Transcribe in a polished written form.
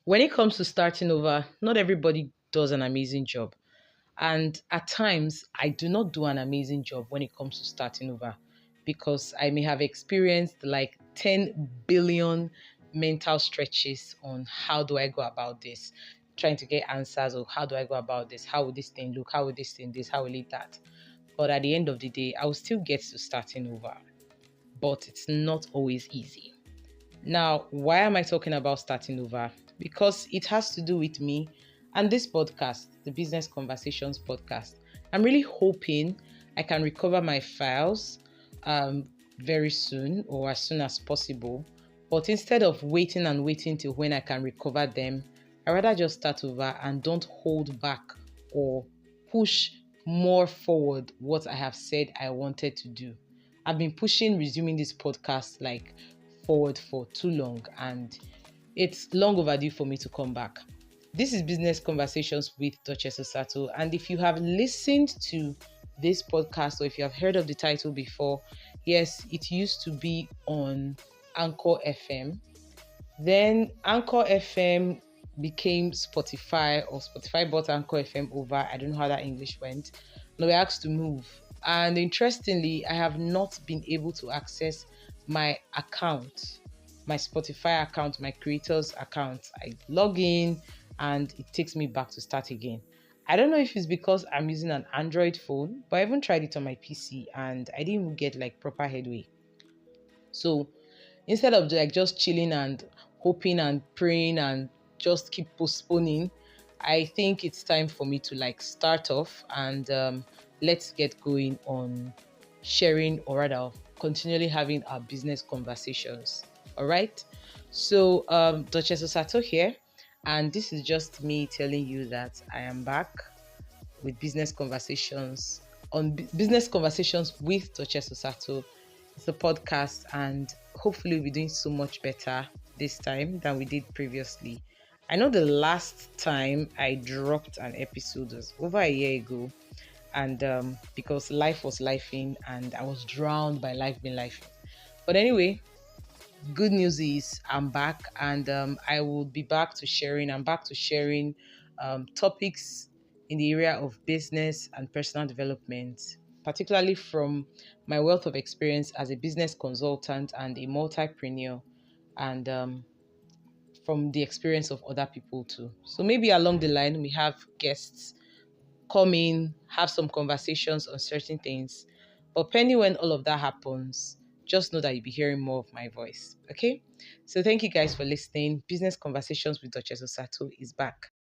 When it comes to starting over, not everybody does an amazing job. And at times, I do not do an amazing job when it comes to starting over because I may have experienced like 10 billion mental stretches on how do I go about this, trying to get answers of how do I go about this, how will this thing look, how will this thing this, how will it that. But at the end of the day, I will still get to starting over. But it's not always easy. Now, why am I talking about starting over? Because it has to do with me and this podcast, the Business Conversations podcast. I'm really hoping I can recover my files very soon or as soon as possible. But instead of waiting and waiting till when I can recover them, I rather just start over and don't hold back or push more forward what I have said I wanted to do. I've been pushing resuming this podcast like forward for too long and it's long overdue for me to come back. This is Business Conversations with Duchess Osato, and if you have listened to this podcast or if you have heard of the title before, yes, it used to be on Anchor FM. Then Anchor FM became Spotify, or Spotify bought Anchor FM over. I don't know how that English went. And we were asked to move. And interestingly, I have not been able to access my account, my Spotify account, my creators account. I log in and it takes me back to start again. I don't know if it's because I'm using an Android phone, but I even tried it on my PC and I didn't even get like proper headway. So instead of like just chilling and hoping and praying and just keep postponing, I think it's time for me to like start off and let's get going on sharing or rather continually having our business conversations. All right. So Duchess Osato here, and this is just me telling you that I am back with business conversations business conversations with Duchess Osato. It's a podcast, and hopefully, we'll be doing so much better this time than we did previously. I know the last time I dropped an episode was over a year ago, and because life was lifing and I was drowned by life being life. But anyway, good news is I'm back and I will be back to sharing. I'm back to sharing topics in the area of business and personal development, particularly from my wealth of experience as a business consultant and a multipreneur, and from the experience of other people too. So maybe along the line, we have guests come in, have some conversations on certain things. But pending when all of that happens, just know that you'll be hearing more of my voice. Okay? So thank you guys for listening. Business Conversations with Duchess Osato is back.